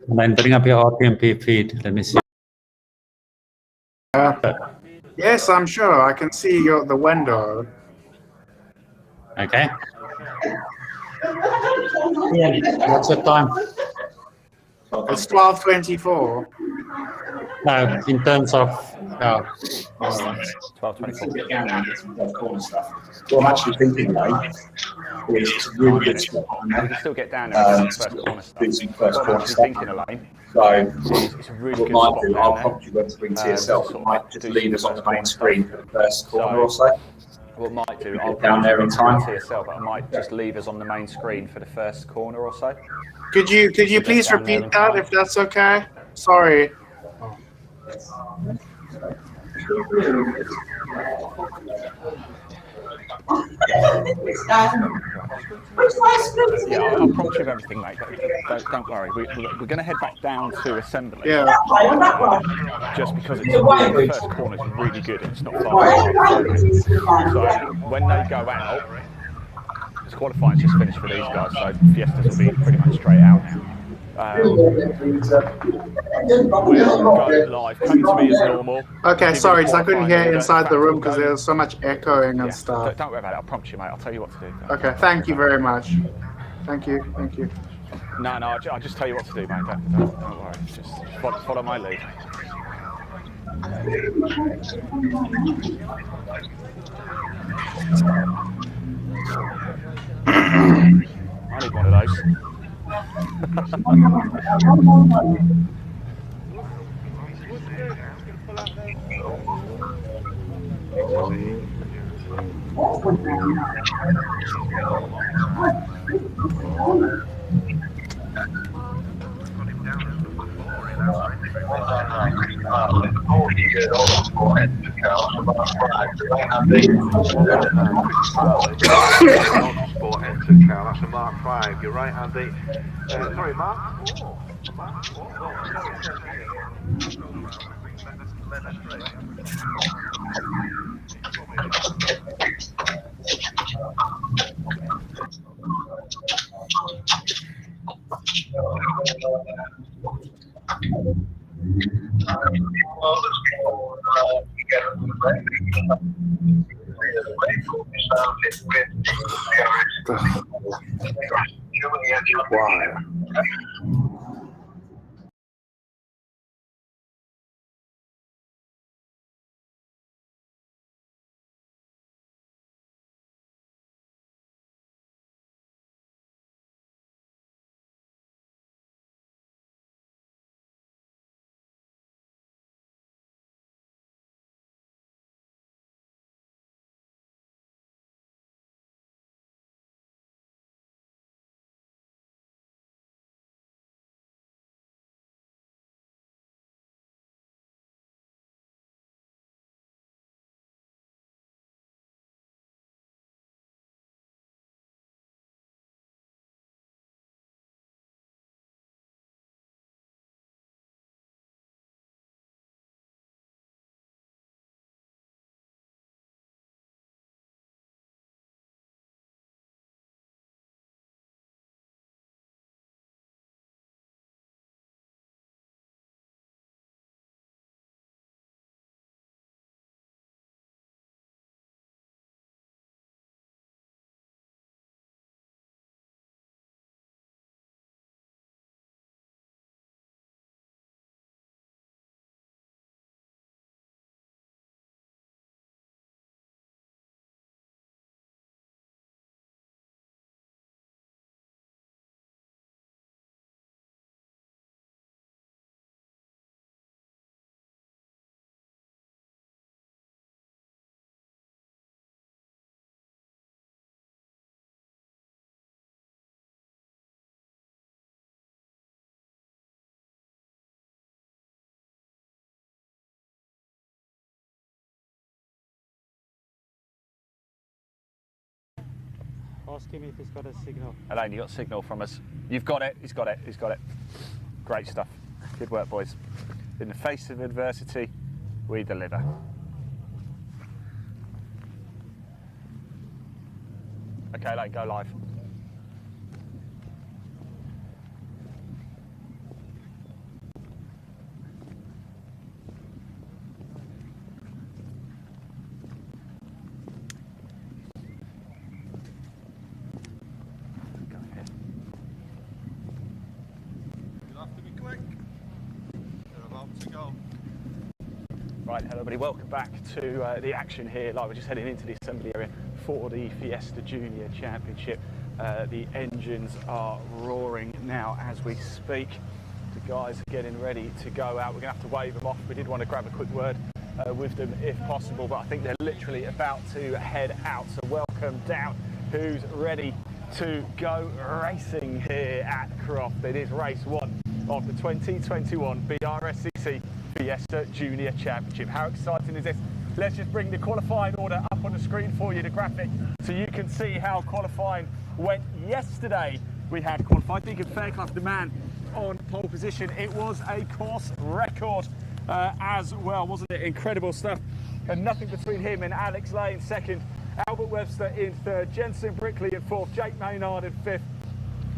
And then bring up your RTMP feed. Let me see. Yes, I'm sure. I can see the window. Okay. What's the time? It's 12:24. No, in terms of 12:24. What I'm actually thinking, mate, is it's a really good spot. You can still get down there first corner stuff. First What I'm corner actually stuff. thinking, Elaine, So it's a really good what spot might do, down I'll there. prompt you when to bring TSL, sort but of might just do leave us some on the first main corner screen stuff. for the first corner So- or so. What might do, I'll Down there in time. TSL, but I might just leave us on the main screen for the first corner or so. Could you please down there repeat in that time. if that's okay? Sorry. Yeah, I'll prompt you of everything, mate. Don't worry. We're going to head back down to assembly. Yeah. Just because the first corner is really good and it's not far from the So when they go out, because qualifying's just finished for these guys, so Fiestas will be pretty much straight out now. We'll go live. Come to me as normal. Okay, Give sorry, you because I couldn't qualifying hear order. inside In the fact, room we'll because go- there was so much echoing and Yeah, stuff. don't worry about it. I'll prompt you, mate. I'll tell you what to do. Okay, thank you very much. Thank you. No, I'll just tell you what to do, mate. Don't worry. Just follow my lead. I need one of those. Sport enter car, that's a Mark 5. You're right, Andy. Sorry, Mark 4. Mark 4. Wow. Ask him if he's got a signal. Elaine, you got signal from us. You've got it. He's got it. He's got it. Great stuff. Good work, boys. In the face of adversity, we deliver. Okay, Elaine, go live. Right, hello everybody, welcome back to the action here live. We're just heading into the assembly area for the Fiesta Junior Championship. The engines are roaring now as we speak. The guys are getting ready to go out. We're going to have to wave them off. We did want to grab a quick word with them if possible, but I think they're literally about to head out. So welcome down. Who's ready to go racing here at Croft? It is race 1 of the 2021 BRSCC Fiesta Junior Championship. How exciting is this? Let's just bring the qualifying order up on the screen for you, the graphic, so you can see how qualifying went yesterday. We had qualified Deacon Fairclough, the man on pole position. It was a course record as well, wasn't it? Incredible stuff. And nothing between him and Alex Lane second, Albert Webster in third, Jensen Brickley in fourth, Jake Maynard in fifth,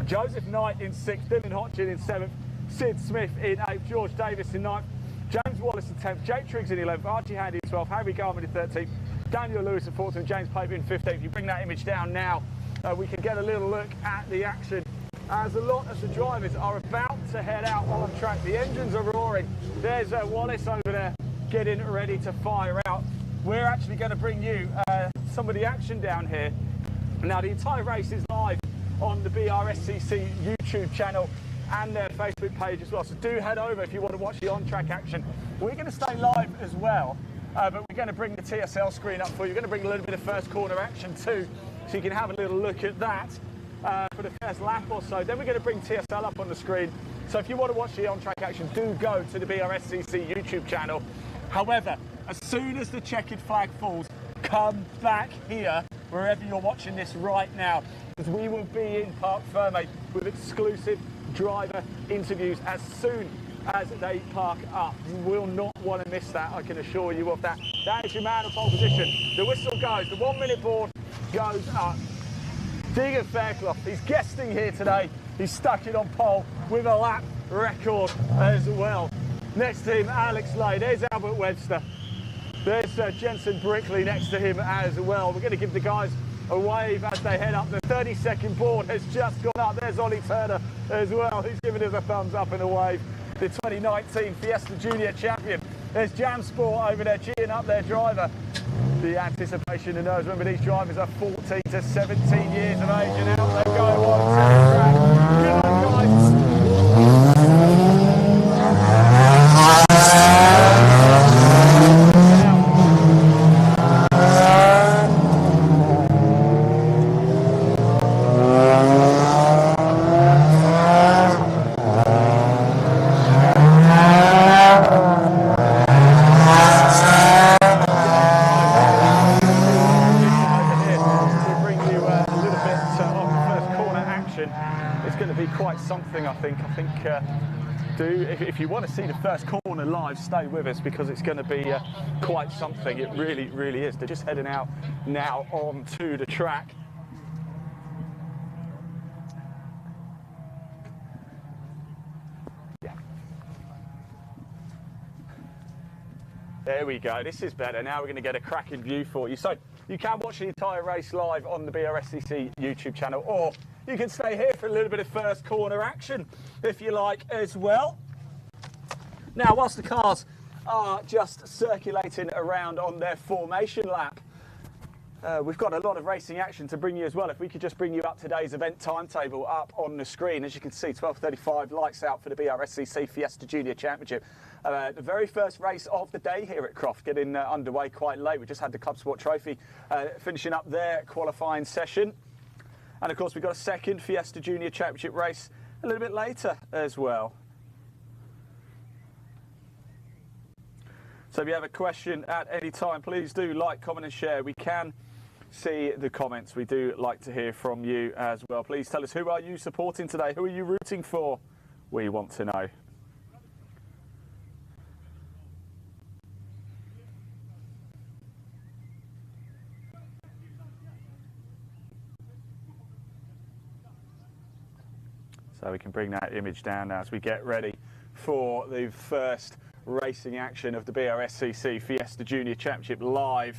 Joseph Knight in sixth, Dylan Hodgkin in seventh, Sid Smith in eighth, George Davis in ninth, James Wallace in 10th, Jake Triggs in 11th, Archie Handy in 12th, Harry Garman in 13th, Daniel Lewis in 14th, James Paper in 15th. If you bring that image down now, we can get a little look at the action as a lot of the drivers are about to head out on track. The engines are roaring. There's Wallace over there getting ready to fire out. We're actually going to bring you some of the action down here. Now, the entire race is live on the BRSCC YouTube channel and their Facebook page as well, so do head over if you want to watch the on-track action. We're going to stay live as well, but we're going to bring the TSL screen up for you. We're going to bring a little bit of first corner action too, so you can have a little look at that for the first lap or so. Then we're going to bring TSL up on the screen, so if you want to watch the on-track action, do go to the BRSCC YouTube channel. However, as soon as the checkered flag falls, come back here wherever you're watching this right now, because we will be in Parc Ferme with exclusive driver interviews as soon as they park up. You will not want to miss that, I can assure you of that. That is your man on pole position. The whistle goes, the 1 minute board goes up. Deegan Fairclough, he's guesting here today. He's stuck it on pole with a lap record as well. Next to him, Alex Lay. There's Albert Webster. There's Jensen Brickley next to him as well. We're going to give the guys a wave as they head up. The 30-second board has just gone up. There's Ollie Turner as well. He's giving us a thumbs up and a wave. The 2019 Fiesta Junior champion. There's Jam Sport over there cheering up their driver. The anticipation and nerves. Remember, these drivers are 14 to 17 years of age and out they go on the track. Good luck, guys. If you want to see the first corner live, stay with us because it's going to be quite something. It really, really is. They're just heading out now onto the track. Yeah. There we go. This is better. Now we're going to get a cracking view for you. So you can watch the entire race live on the BRSCC YouTube channel, or you can stay here for a little bit of first corner action if you like as well. Now, whilst the cars are just circulating around on their formation lap, we've got a lot of racing action to bring you as well. If we could just bring you up today's event timetable up on the screen. As you can see, 12:35 lights out for the BRSCC Fiesta Junior Championship. The very first race of the day here at Croft, getting underway quite late. We just had the Club Sport Trophy finishing up their qualifying session. And of course, we've got a second Fiesta Junior Championship race a little bit later as well. So if you have a question at any time, please do like, comment and share. We can see the comments. We do like to hear from you as well. Please tell us, who are you supporting today? Who are you rooting for? We want to know. So we can bring that image down now as we get ready for the first racing action of the BRSCC Fiesta Junior Championship live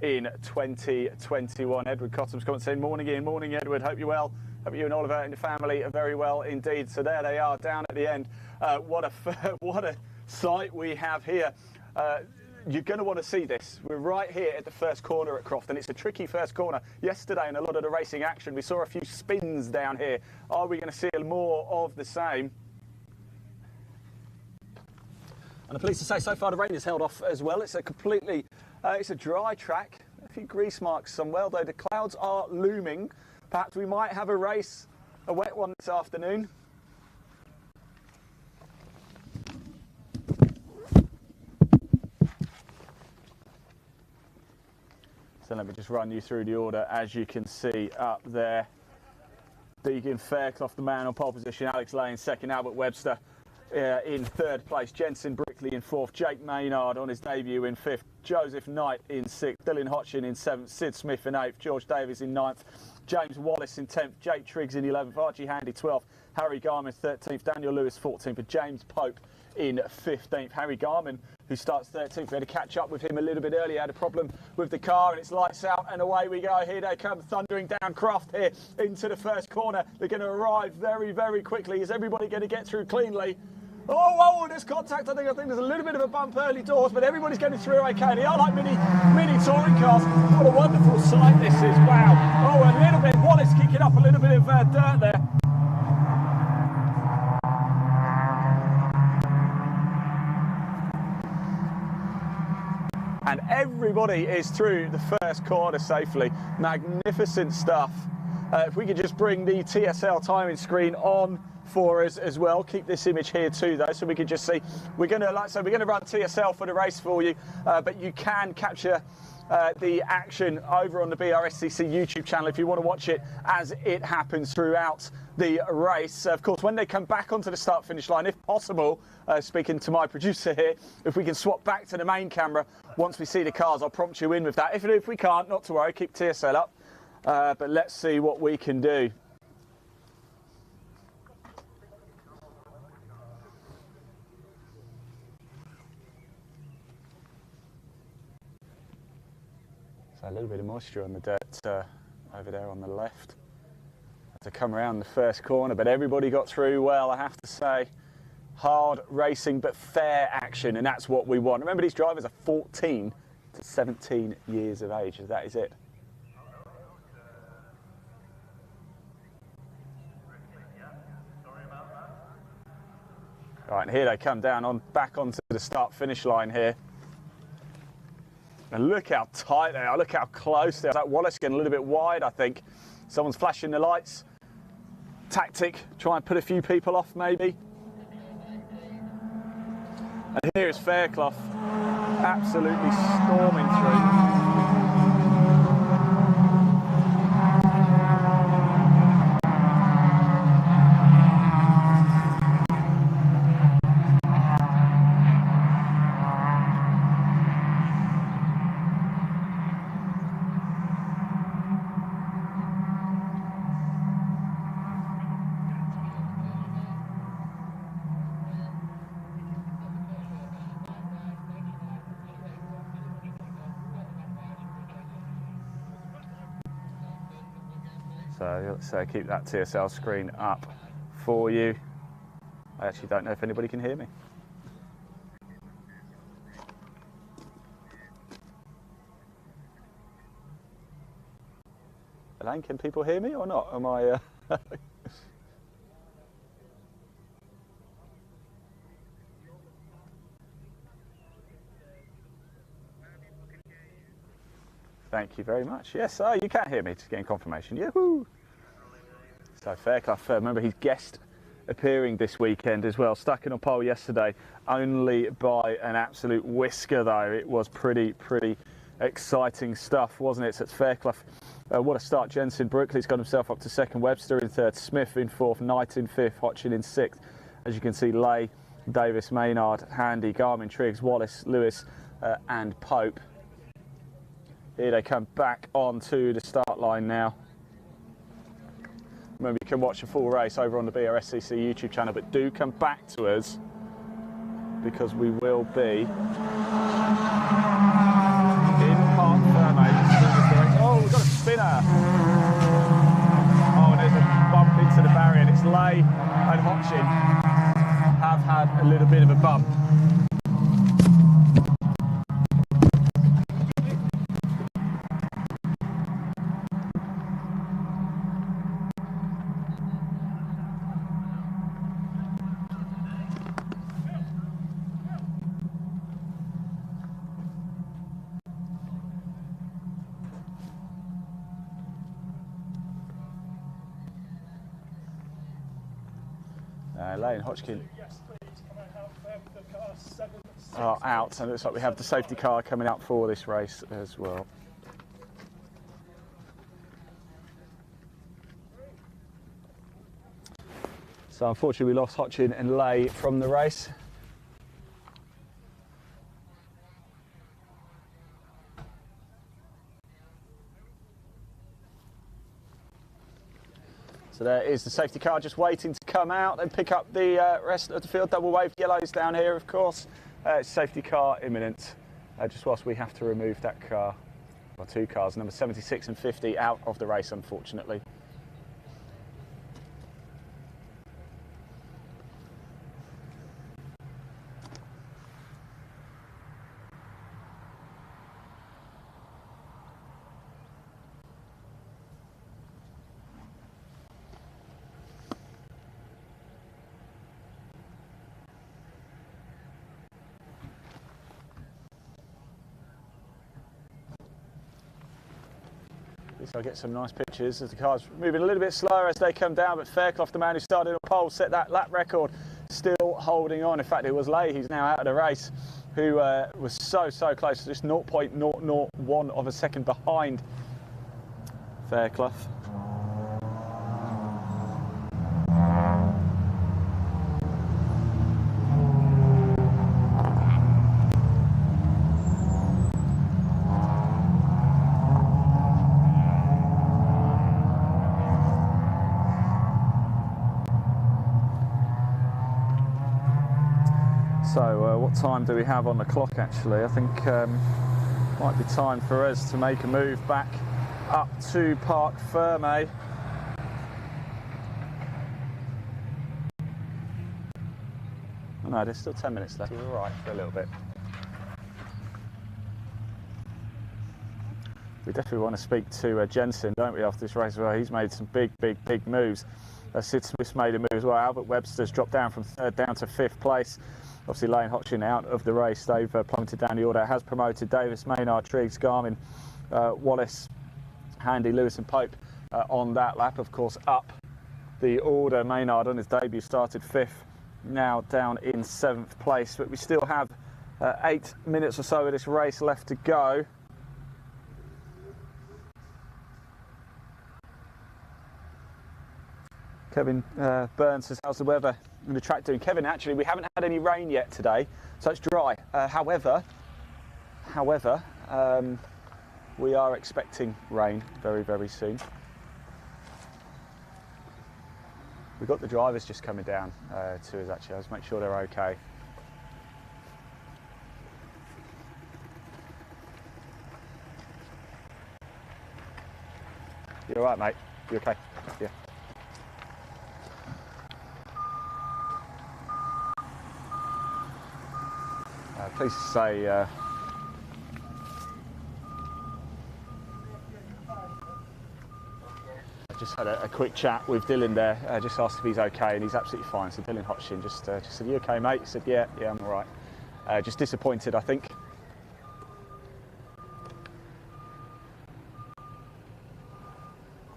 in 2021. Edward Cotham's comment saying, morning Ian, morning Edward, hope you're well. Hope you and Oliver and the family are very well indeed. So there they are down at the end. What a sight we have here. You're going to want to see this. We're right here at the first corner at Croft, and it's a tricky first corner. Yesterday in a lot of the racing action, we saw a few spins down here. Are we going to see more of the same? And I'm pleased to say so far the rain has held off as well. It's a completely, it's a dry track. A few grease marks somewhere, though the clouds are looming. Perhaps we might have a race, a wet one this afternoon. So let me just run you through the order. As you can see up there, Deegan Fairclough, the man on pole position, Alex Lane second, Albert Webster in third place, Jensen Brickley in fourth, Jake Maynard on his debut in fifth, Joseph Knight in sixth, Dylan Hodgson in seventh, Sid Smith in eighth, George Davies in ninth, James Wallace in 10th, Jake Triggs in 11th, Archie Handy 12th, Harry Garman 13th, Daniel Lewis 14th, and James Pope in 15th. Harry Garman, who starts 13th, we had to catch up with him a little bit earlier, had a problem with the car, and it's lights out and away we go. Here they come, thundering down Croft here into the first corner. They're going to arrive very, very quickly. Is everybody going to get through cleanly? Oh, there's contact. I think there's a little bit of a bump early doors, but everybody's getting through okay. They are like mini touring cars. What a wonderful sight this is. Wow. Oh, a little bit. Wallace kicking up a little bit of dirt there. And everybody is through the first corner safely. Magnificent stuff. If we could just bring the TSL timing screen on for us as well. Keep this image here too though, so we can just see. We're going to run TSL for the race for you, but you can capture the action over on the BRSCC YouTube channel if you want to watch it as it happens throughout the race. Of course, when they come back onto the start-finish line, if possible, speaking to my producer here, if we can swap back to the main camera once we see the cars, I'll prompt you in with that. If we can't, not to worry, keep TSL up, but let's see what we can do. So a little bit of moisture on the dirt over there on the left. Had to come around the first corner, but everybody got through well, I have to say. Hard racing, but fair action, and that's what we want. Remember, these drivers are 14 to 17 years of age, that is it. Right, and here they come down back onto the start-finish line here. And look how tight they are, look how close they are. That Wallace getting a little bit wide, I think. Someone's flashing the lights. Tactic, try and put a few people off maybe. And here is Fairclough, absolutely storming through. So keep that TSL screen up for you. I actually don't know if anybody can hear me. Elaine, can people hear me or not? Am I... Thank you very much. Yes, you can hear me, just getting confirmation. Yahoo! So Fairclough, remember he's guest appearing this weekend as well. Stuck in a pole yesterday, only by an absolute whisker though. It was pretty exciting stuff, wasn't it? So it's Fairclough. What a start. Jensen Brookley's got himself up to second, Webster in third, Smith in fourth, Knight in fifth, Hotchin in sixth. As you can see, Lay, Davis, Maynard, Handy, Garmin, Triggs, Wallace, Lewis and Pope. Here they come back onto the start line now. Remember, you can watch a full race over on the BRSCC YouTube channel, but do come back to us because we will be in Park Ferme. Oh, we've got a spinner. Oh, and there's a bump into the barrier, and it's Lay and Hotchin have had a little bit of a bump. Lay and Hotchin are out, and it looks like we have the safety car coming out for this race as well. So unfortunately we lost Hotchin and Lay from the race. So there is the safety car just waiting to come out and pick up the rest of the field. Double wave yellows down here, of course. Safety car imminent. Just whilst we have to remove that car, or two cars, number 76 and 50 out of the race, unfortunately. So I get some nice pictures as the car's moving a little bit slower as they come down, but Fairclough, the man who started on pole, set that lap record, still holding on. In fact, it was Lay, who's now out of the race, who was so close, just 0.001 of a second behind Fairclough. So what time do we have on the clock actually? I think might be time for us to make a move back up to Park Ferme. Oh, no, there's still 10 minutes left. We're all right for a little bit. We definitely want to speak to Jensen, don't we, after this race as well. He's made some big moves. Sid Smith's made a move as well. Albert Webster's dropped down from third down to fifth place. Obviously, Lay and Hotchin out of the race. They've plummeted down the order. It has promoted Davis, Maynard, Triggs, Garmin, Wallace, Handy, Lewis and Pope on that lap. Of course, up the order. Maynard on his debut started fifth, now down in seventh place. But we still have 8 minutes or so of this race left to go. Kevin Burns says, how's the weather in the track doing? Kevin, actually, we haven't had any rain yet today, so it's dry. However, we are expecting rain very soon. We've got the drivers just coming down to us, actually. Let's make sure they're okay. You all right, mate? You okay? Yeah. Please say I just had a quick chat with Dylan there, just asked if he's okay, and he's absolutely fine. So Dylan Hotchin just said, you okay, mate? He said, yeah, I'm all right. Just disappointed, I think.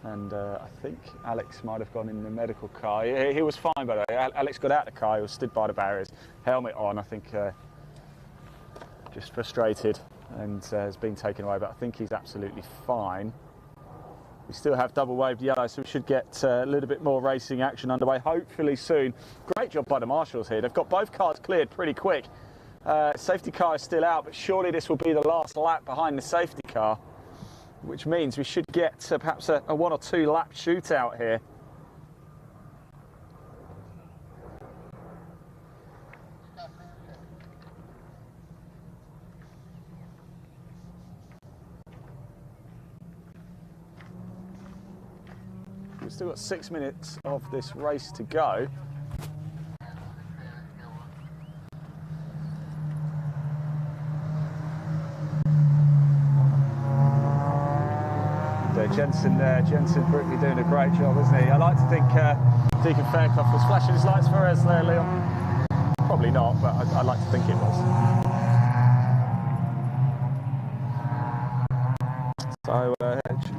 And I think Alex might have gone in the medical car. He was fine, by the way. Alex got out of the car, he was stood by the barriers, helmet on, I think. Just frustrated and has been taken away, but I think he's absolutely fine. We still have double waved yellow, so we should get a little bit more racing action underway, hopefully soon. Great job by the marshals here. They've got both cars cleared pretty quick. Safety car is still out, but surely this will be the last lap behind the safety car, which means we should get perhaps a 1 or 2 lap shootout here. We've still got 6 minutes of this race to go. Jensen Brickley doing a great job, isn't he? I like to think Deacon Fairclough was flashing his lights for us there, Leon. Probably not, but I like to think it was. So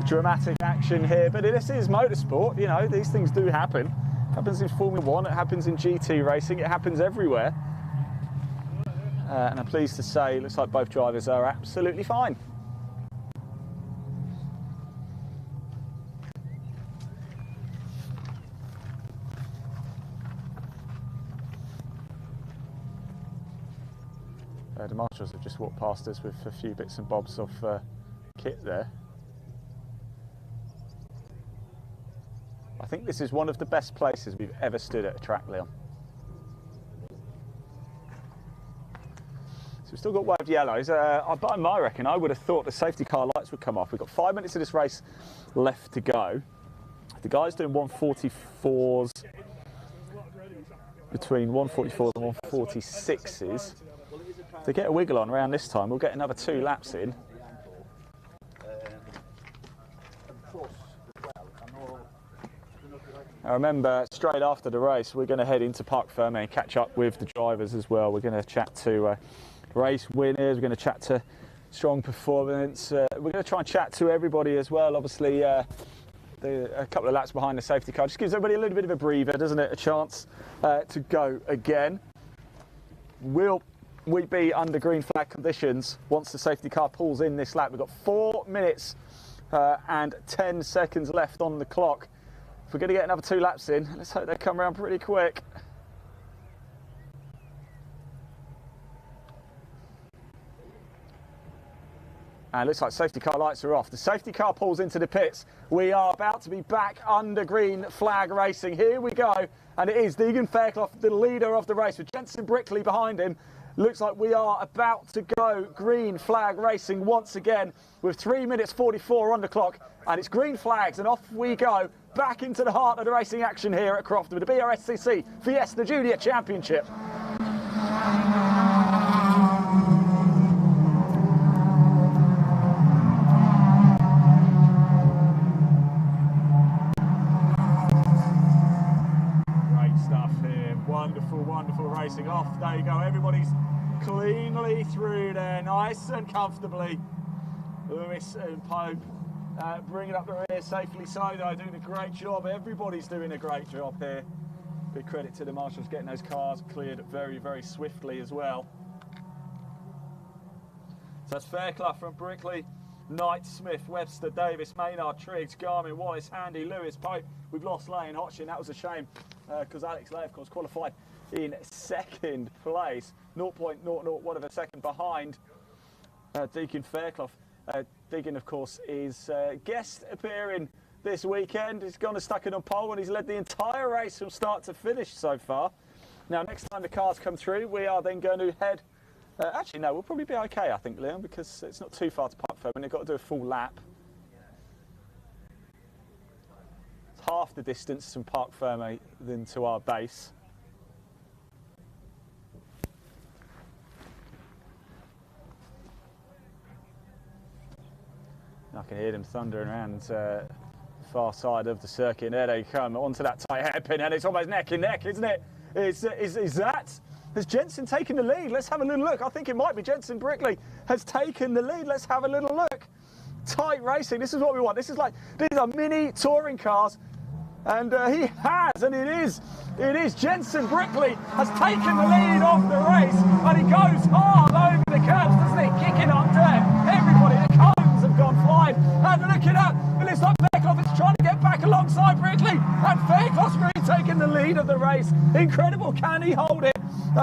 dramatic action here, but this is motorsport. You know, these things do happen. It happens in Formula 1, it happens in GT racing, it happens everywhere. And I'm pleased to say, it looks like both drivers are absolutely fine. The marshals have just walked past us with a few bits and bobs of kit there. I think this is one of the best places we've ever stood at a track, Leon. So we've still got waved yellows. By my reckon, I would have thought the safety car lights would come off. We've got 5 minutes of this race left to go. The guys doing 144s, between 144s and 146s. If they get a wiggle on around this time, we'll get another 2 laps in. I remember straight after the race, we're going to head into Parc Fermé and catch up with the drivers as well. We're going to chat to race winners, we're going to chat to strong performance. We're going to try and chat to everybody as well. Obviously, a couple of laps behind the safety car just gives everybody a little bit of a breather, doesn't it? A chance to go again. Will we be under green flag conditions once the safety car pulls in this lap? We've got 4 minutes and 10 seconds left on the clock. If we're going to get another 2 laps in, let's hope they come around pretty quick. And it looks like safety car lights are off. The safety car pulls into the pits. We are about to be back under green flag racing. Here we go. And it is Deacon Fairclough, the leader of the race, with Jensen Brickley behind him. Looks like we are about to go green flag racing once again with 3 minutes 44 on the clock. And it's green flags and off we go back into the heart of the racing action here at Croft with the BRSCC Fiesta Junior Championship. Wonderful racing. Off there you go, everybody's cleanly through there, nice and comfortably. Lewis and Pope bringing up the rear safely so, though, doing a great job. Everybody's doing a great job here. Big credit to the marshals getting those cars cleared very, very swiftly as well. So that's Fairclough from Brickley, Knight, Smith, Webster, Davis, Maynard, Triggs, Garmin, Wallace, Handy, Lewis, Pope. We've lost Lane, Hodgson. That was a shame because Alex Lay, of course, qualified in second place, 0.001 of a second behind Deacon Fairclough. Deacon, of course, is guest appearing this weekend. He's gone and stuck it on pole and he's led the entire race from start to finish so far. Now, next time the cars come through, we are then going to head... actually, no, we'll probably be okay, I think, Leon, because it's not too far to Parc Fermé and they've got to do a full lap. It's half the distance from Parc Fermé than to our base. I can hear them thundering around the far side of the circuit. There they come onto that tight hairpin, and it's almost neck and neck, isn't it? Has Jensen taken the lead? Let's have a little look. I think it might be Jensen Brickley has taken the lead. Let's have a little look. Tight racing. This is what we want. These are mini touring cars, and he has, and it is Jensen Brickley has taken the lead of the race, and he goes hard over the curves, doesn't he? Kicking on deck. race. Incredible, can he hold it?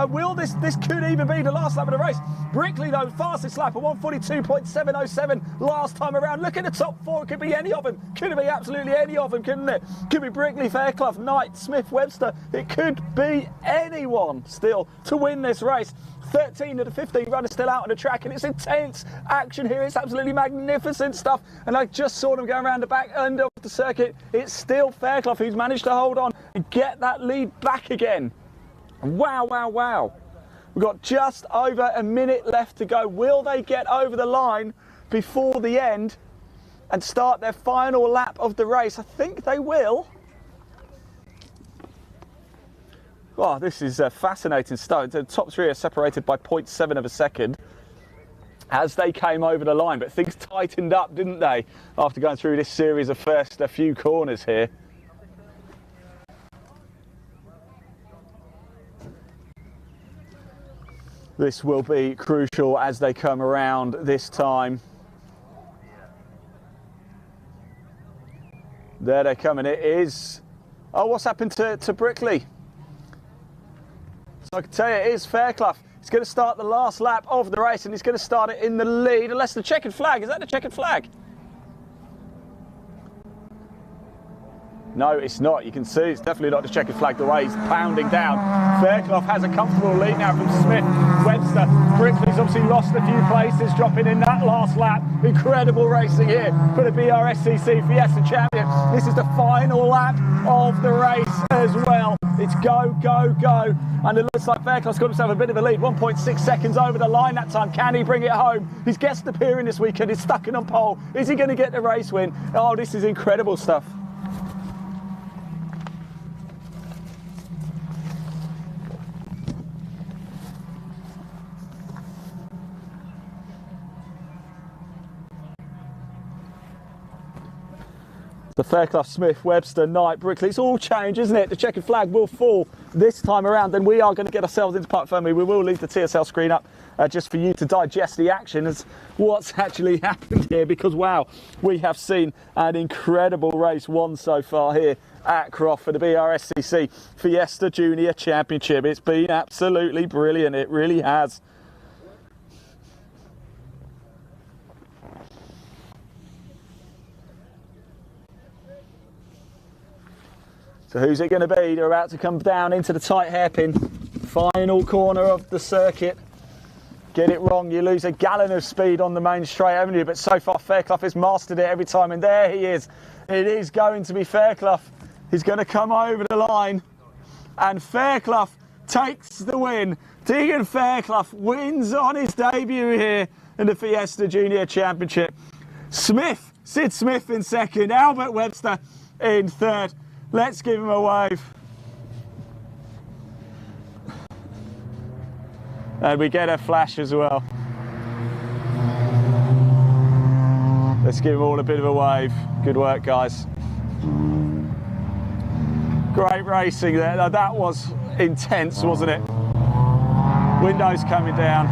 Will this could even be the last lap of the race. Brickley though, fastest lap at 1:42.707 last time around. Look at the top four, it could be any of them. Could it be absolutely any of them, couldn't it? Could be Brickley, Fairclough, Knight, Smith, Webster. It could be anyone still to win this race. 13 of the 15 runners still out on the track, and it's intense action here. It's absolutely magnificent stuff. And I just saw them going around the back end of the circuit. It's still Fairclough who's managed to hold on and get that lead back again. Wow, wow, wow. We've got just over a minute left to go. Will they get over the line before the end and start their final lap of the race? I think they will. Oh, this is fascinating stuff. The top three are separated by 0.7 of a second as they came over the line, but things tightened up, didn't they, after going through this series of first a few corners here. This will be crucial as they come around this time. There they come, and it is... Oh, what's happened to Brickley? So I can tell you, it is Fairclough. He's going to start the last lap of the race, and he's going to start it in the lead, unless the checkered flag. Is that the checkered flag? No, it's not. You can see it's definitely not the checkered flag the way he's pounding down. Fairclough has a comfortable lead now from Smith, Webster. Brickley's obviously lost a few places, dropping in that last lap. Incredible racing here for the BRSCC Fiesta champion. This is the final lap of the race as well. It's go, go, go. And it looks like Fairclough's got himself a bit of a lead. 1.6 seconds over the line that time. Can he bring it home? He's guest appearing this weekend. He's stuck in on pole. Is he going to get the race win? Oh, this is incredible stuff. The Fairclough, Smith, Webster, Knight, Brickley, it's all changed, isn't it? The checkered flag will fall this time around. Then we are going to get ourselves into Park Fermi. We will leave the TSL screen up just for you to digest the action as what's actually happened here, because wow, we have seen an incredible race won so far here at Croft for the BRSCC Fiesta Junior Championship. It's been absolutely brilliant, it really has. So who's it going to be? They're about to come down into the tight hairpin. Final corner of the circuit. Get it wrong, you lose a gallon of speed on the main straight, haven't you? But so far Fairclough has mastered it every time, and there he is. It is going to be Fairclough. He's going to come over the line, and Fairclough takes the win. Deegan Fairclough wins on his debut here in the Fiesta Junior Championship. Smith, Sid Smith in second, Albert Webster in third. Let's give him a wave. And we get a flash as well. Let's give them all a bit of a wave. Good work, guys. Great racing there. Now, that was intense, wasn't it? Windows coming down.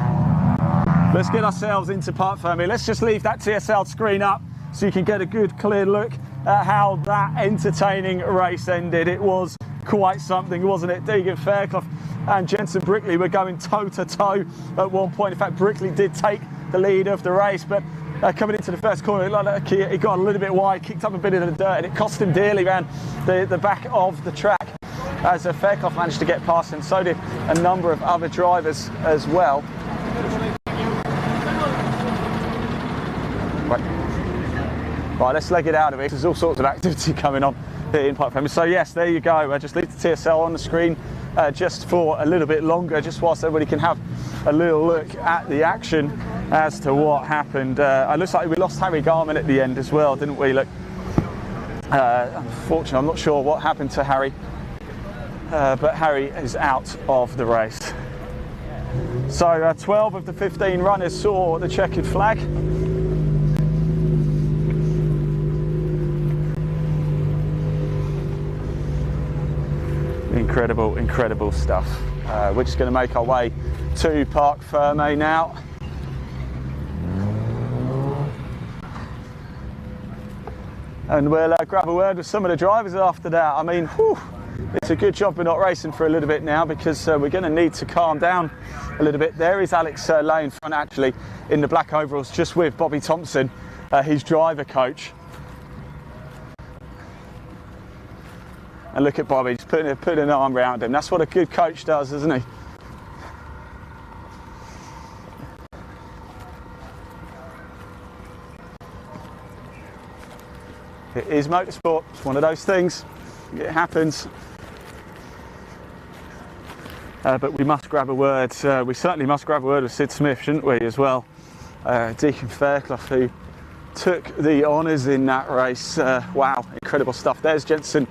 Let's get ourselves into Park Fermi. Let's just leave that TSL screen up so you can get a good, clear look at how that entertaining race ended. It was quite something, wasn't it? Deegan Fairclough and Jensen Brickley were going toe-to-toe at one point. In fact, Brickley did take the lead of the race, but coming into the first corner, he got a little bit wide, kicked up a bit in the dirt, and it cost him dearly around the back of the track as Fairclough managed to get past him. So did a number of other drivers as well. Right, let's leg it out of it. There's all sorts of activity coming on here in Park Fermi. So yes, there you go. Just leave the TSL on the screen just for a little bit longer, just whilst everybody can have a little look at the action as to what happened. It looks like we lost Harry Garman at the end as well, didn't we? Look, unfortunately, I'm not sure what happened to Harry, but Harry is out of the race. So 12 of the 15 runners saw the checkered flag. Incredible, incredible stuff. We're just going to make our way to Park Fermi now. And we'll grab a word with some of the drivers after that. I mean, whew, It's a good job we're not racing for a little bit now, because we're going to need to calm down a little bit. There is Alex Lay in front, actually, in the black overalls, just with Bobby Thompson, his driver coach. And look at Bobby, just putting an arm around him. That's what a good coach does, isn't he? It is motorsport. It's one of those things. It happens. But we must grab a word. We certainly must grab a word with Sid Smith, shouldn't we, as well? Deacon Fairclough, who took the honours in that race. Wow, incredible stuff. There's Jensen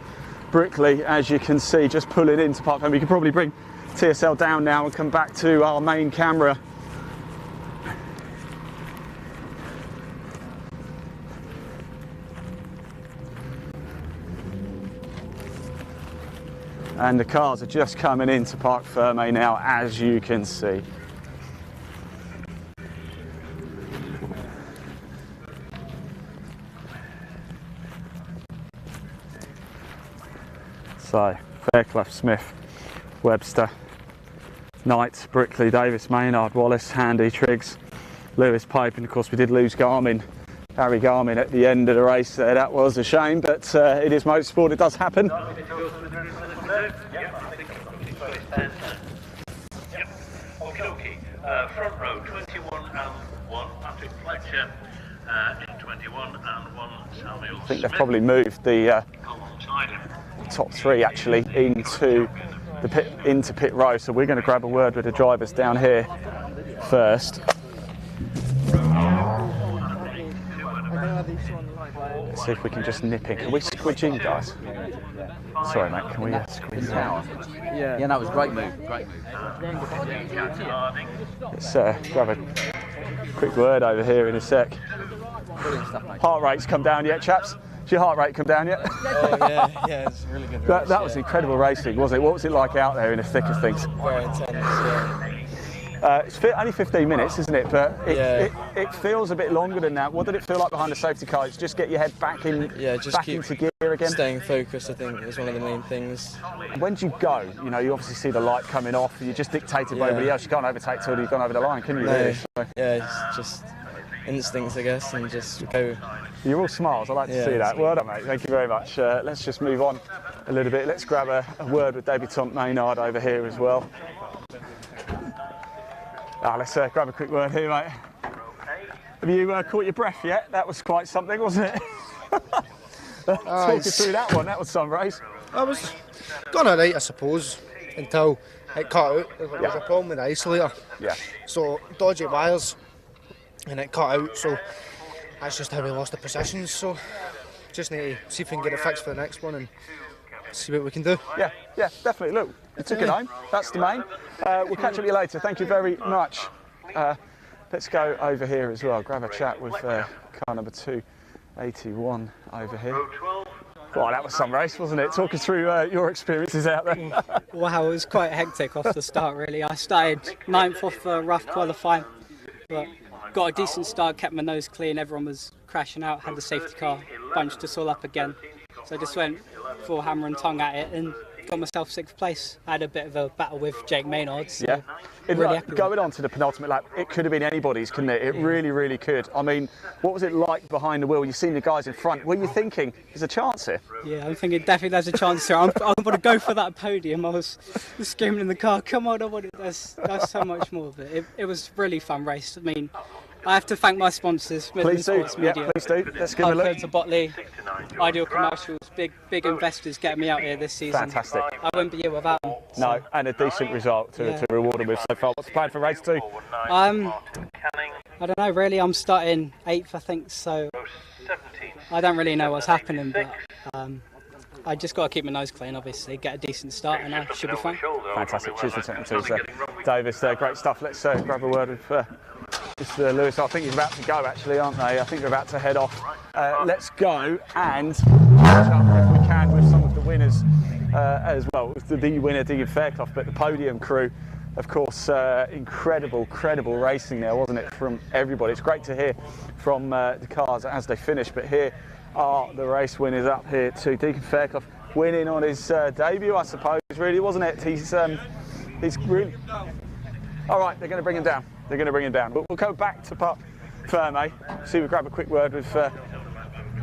Brickley, as you can see, just pulling into Park Home. We could probably bring TSL down now and come back to our main camera. And the cars are just coming into Parc Fermé now, as you can see. So, Fairclough, Smith, Webster, Knight, Brickley, Davis, Maynard, Wallace, Handy, Triggs, Lewis, Pipe, and of course we did lose Garmin, Harry Garmin at the end of the race there. That was a shame, but it is motorsport, it does happen. Front row 21 and 1, Patrick Fletcher in 21 and 1, Samuel I think they've probably moved the top three actually into pit row, so we're going to grab a word with the drivers down here first. Let's see if we can just nip in. Can we squidge in, guys? Sorry, mate. Can we squeeze in? Yeah, that was a great move. Great move. Let's grab a quick word over here in a sec. Brilliant stuff, mate. Heart rate's come down yet, chaps? Has your heart rate come down yet? Oh, yeah, it's a really good race. That was incredible racing, wasn't it? What was it like out there in the thick of things? Very intense, yeah. It's only 15 minutes, isn't it? But it feels a bit longer than that. What did it feel like behind the safety car? It's just get your head back into gear again. Staying focused, I think, is one of the main things. When do you go? You know, you obviously see the light coming off. You're just dictated by everybody else. You can't overtake till you've gone over the line, can you? No. Really? So. Yeah, it's just instincts, I guess, and just go. You're all smiles. I like to see that. Well done, mate. Thank you very much. Let's just move on a little bit. Let's grab a word with Debutant Maynard over here as well. Let's grab a quick word here, mate. Have you caught your breath yet? That was quite something, wasn't it? Talk us through that one. That was some race. I was gone alright, I suppose, until it cut out. There was a problem with the isolator. Yeah. So dodgy wires, and it cut out. So that's just how we lost the positions. So just need to see if we can get it fixed for the next one and see what we can do. Yeah, definitely. Look, you took it home. That's the main. We'll catch up with you later. Thank you very much. Let's go over here as well. Grab a chat with car number 281 over here. Well, that was some race, wasn't it? Talk us through your experiences out there. Wow, it was quite hectic off the start, really. I started 9th off rough qualifying, but got a decent start, kept my nose clean. Everyone was crashing out, had the safety car, bunched us all up again. So I just went full hammer and tongue at it and got myself 6th place. I had a bit of a battle with Jake Maynard. So yeah. really Going on to the penultimate lap, it could have been anybody's, couldn't it? It really, really could. I mean, what was it like behind the wheel? You've seen the guys in front. Were you thinking, there's a chance here? Yeah, I'm thinking definitely there's a chance here. I'm going to go for that podium. I was screaming in the car, come on, I want it. There's so much more of it. It was a really fun race. I mean, I have to thank my sponsors, Please do. Yeah, please do. Let's give them a look. To Botley, Ideal Commercials, big investors getting me out here this season. Fantastic. I wouldn't be here without them. So. No, and a decent result to reward them with so far. What's the plan for race 2? I don't know, really. I'm starting 8th, I think, so I don't really know what's happening, but I just got to keep my nose clean, obviously, get a decent start, and I should be fine. Fantastic. Cheers for taking two, sir. Davis, great stuff. Let's grab a word with Mr. Lewis. I think he's about to go, actually, aren't they? I think they're about to head off. Let's go and catch up, if we can, with some of the winners as well. The winner, Deacon Fairclough, but the podium crew, of course, incredible racing there, wasn't it, from everybody. It's great to hear from the cars as they finish, but here are the race winners up here too. Deacon Fairclough, winning on his debut, I suppose, really, wasn't it? He's really... All right, they're going to bring him down. They're going to bring him down. But we'll go back to Parc Ferme. See if we grab a quick word with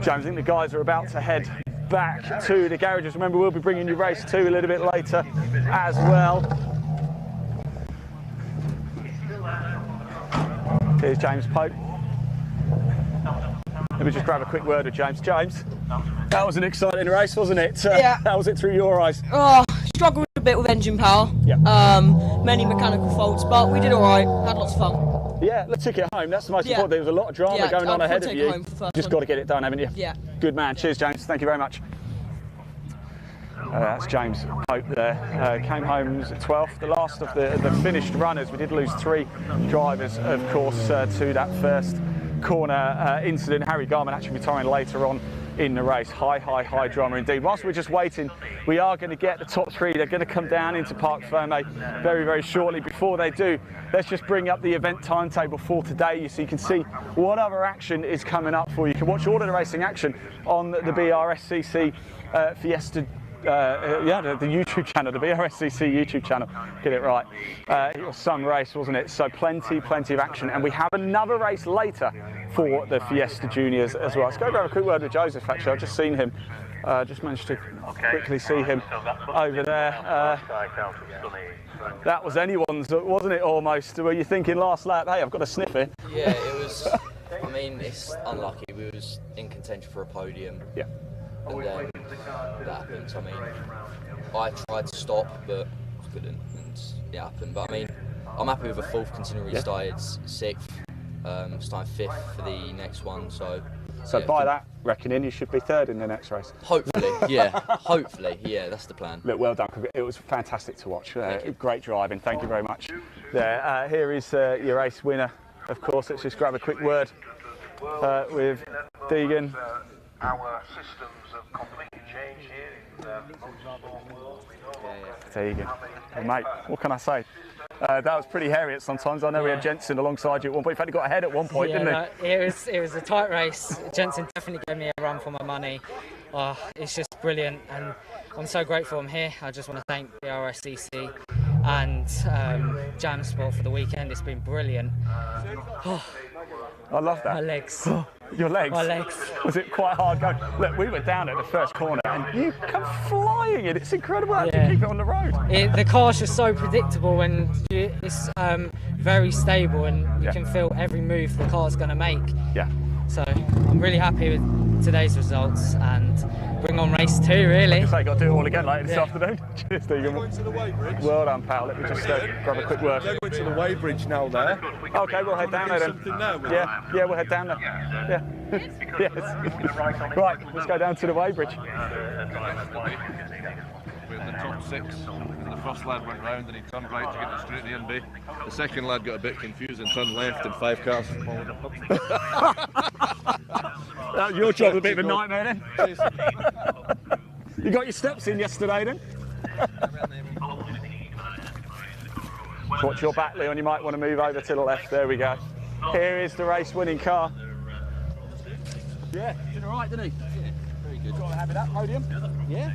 James. I think the guys are about to head back to the garages. Remember, we'll be bringing you race 2 a little bit later as well. Here's James Pope. Let me just grab a quick word with James. James, that was an exciting race, wasn't it? Yeah. How was it through your eyes? Oh, struggled a bit with engine power. Yeah. Many mechanical faults, but we did all right. Had lots of fun. Yeah, let's take it home. That's the most important. There was a lot of drama going on ahead of you. Just got to get it done, haven't you? Yeah. Good man. Cheers, James. Thank you very much. That's James Pope there. Came home 12th, the last of the finished runners. We did lose 3 drivers, of course, to that first corner incident. Harry Garman actually retiring later on in the race. High drama indeed. Whilst we're just waiting, we are going to get the top 3. They're going to come down into Parc Ferme very shortly. Before they do, let's just bring up the event timetable for today, so you can see what other action is coming up for you. You can watch all of the racing action on the BRSCC Fiesta. The YouTube channel, the BRSCC YouTube channel, get it right. It was some race, wasn't it? So plenty of action, and we have another race later for the Fiesta Juniors as well. Let's go grab a quick word with Joseph. Actually, I've just seen him, just managed to quickly see him over there. That was anyone's, wasn't it, almost? Were you thinking last lap, hey, I've got a sniff here? Yeah, it was. I mean, it's unlucky. We was in contention for a podium. Yeah. And then that happened. I mean, I tried to stop, but couldn't, and it happened. But I mean, I'm happy with a 4th, considering we started 6th, starting 5th for the next one. So yeah, by that reckoning, you should be 3rd in the next race. Hopefully, yeah. Hopefully, yeah. That's the plan. Look, well done. It was fantastic to watch. Great driving. Thank you very much. There. Here is your race winner, of course. Let's just grab a quick word with Deegan. Our systems have completely changed here. There you go. Hey, mate, what can I say? That was pretty hairy at sometimes. I know we had Jensen alongside you at one point. In fact, he got ahead at one point, didn't he? It was a tight race. Jensen definitely gave me a run for my money. It's just brilliant, and I'm so grateful I'm here. I just want to thank the BRSCC and Jam Sport for the weekend. It's been brilliant. I love that. My legs. Your legs? My legs. Was it quite hard going? Look, we were down at the first corner and you come flying in. It's incredible how you keep it on the road. The car's just so predictable, and it's very stable, and you can feel every move the car's going to make. Yeah. So I'm really happy with today's results, and bring on race 2, really. Like got to do it all again later this afternoon. Cheers, Deegan. Well done, pal. Let me just grab a quick word. They're going to the weighbridge now there. Okay, we'll head down there then. Yeah, we'll head down there. Yeah. Yes. Right, let's go down to the weighbridge. With the top 6, the first lad went round and he turned right to get the straight to the NB. The second lad got a bit confused and turned left, and 5 cars followed up. Your job's a bit of a nightmare then. You got your steps in yesterday then? Watch your back, Leon. You might want to move over to the left. There we go. Here is the race-winning car. Yeah, did all right, didn't he? Yeah, very good. Got to have that podium. Yeah.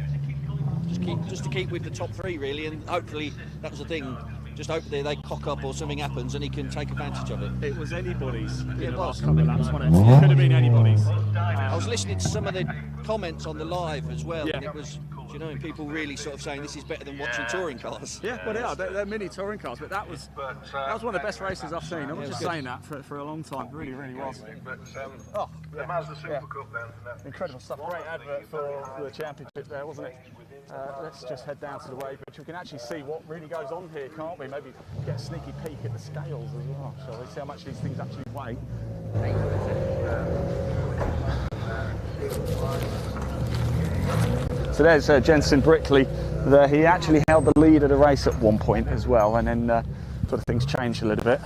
Just to keep with the top 3 really, and hopefully that was the thing. Just hope they cock up or something happens and he can take advantage of it. It was anybody's in the last couple of laps, wasn't it? Could have been anybody's. I was listening to some of the comments on the live as well, and it was, you know, people really sort of saying this is better than watching touring cars. Yeah, well they are. They're mini touring cars, but that was one of the best races I've seen. I was just saying that for a long time. It really was. But the Mazda Super Cup then. Incredible stuff. Great advert for the championship there, wasn't it? Let's just head down to the weighbridge. We can actually see what really goes on here, can't we? Maybe get a sneaky peek at the scales as well, shall we? See how much these things actually weigh. So there's Jensen Brickley there. He actually held the lead of the race at one point as well, and then sort of things changed a little bit.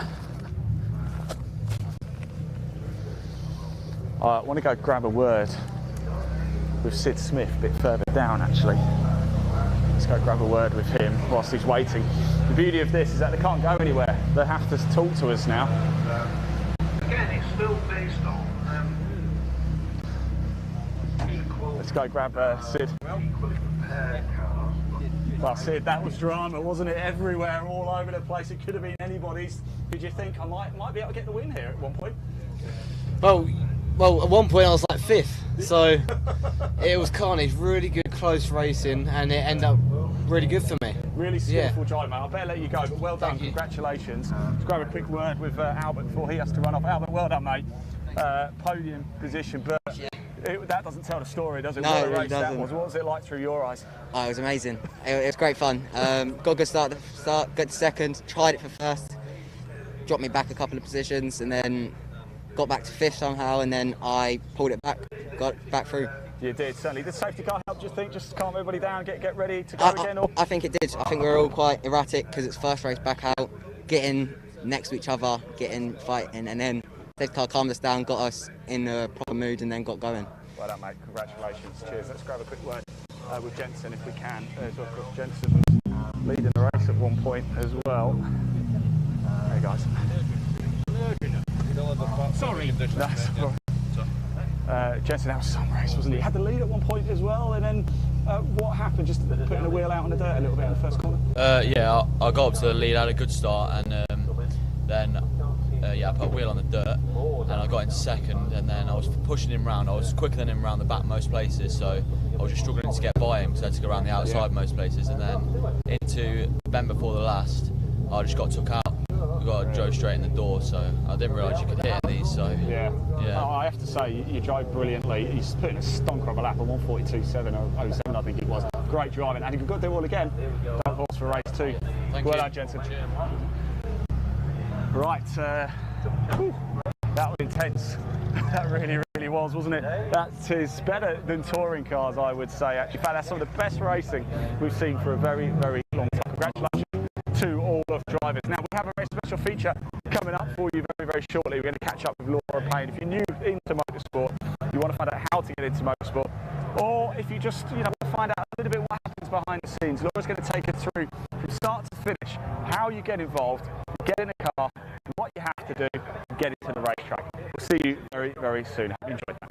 I want to go grab a word with Sid Smith a bit further down actually. Let's go grab a word with him whilst he's waiting. The beauty of this is that they can't go anywhere. They have to talk to us now. Again, it's still based on equal. Let's go grab Sid. Well, Sid, that was drama, wasn't it? Everywhere, all over the place. It could have been anybody's. Did you think I might be able to get the win here at one point? Well, at one point I was like 5th, so it was carnage. Really good close racing, and it ended up really good for me. Really skillful drive, mate. I better let you go, but well done. Congratulations. Let's grab a quick word with Albert before he has to run off. Albert, well done, mate. Podium position, but that doesn't tell the story, does it? No, what a it really race that doesn't. was. What was it like through your eyes? Oh, it was amazing. It was great fun. Got a good start, got to second, tried it for first, dropped me back a couple of positions, and then got back to 5th somehow, and then I pulled it back, got back through. You did, certainly. Did safety car help, do you think? Just calm everybody down, get ready to go again? Or? I think it did. I think we were all quite erratic because it's first race back out, getting next to each other, fighting, and then safety car calmed us down, got us in a proper mood, and then got going. Well done, mate. Congratulations. Cheers. Let's grab a quick word with Jensen if we can. As well, Jensen was leading the race at one point as well. Hey guys. Sorry. That's all right. Jensen, that was some race, wasn't he? He had the lead at one point as well, and then what happened? Just putting the wheel out on the dirt a little bit in the first corner? Yeah, I got up to the lead, had a good start, and then I put a wheel on the dirt, and I got into second, and then I was pushing him round. I was quicker than him around the back most places, so I was just struggling to get by him because I had to go around the outside most places, and then into the bend before the last, I just got took out. I drove straight in the door, so I didn't realise you could hit in these. So yeah. I have to say, you drove brilliantly. He's putting a stonker of a lap on 1:42.707, I think it was. Great driving, and if you've got to do it all again, don't pause for race 2. Well done, Jensen. Right, that was intense. That really was, wasn't it? That is better than touring cars, I would say. Actually, in fact, that's some of the best racing we've seen for a very long time. Congratulations to all of drivers. Now, we have a very special feature coming up for you very shortly. We're going to catch up with Laura Payne. If you're new into motorsport, you want to find out how to get into motorsport, or if you just want to find out a little bit what happens behind the scenes, Laura's going to take us through from start to finish how you get involved, get in a car, what you have to do, and get into the racetrack. We'll see you very soon. Enjoy that.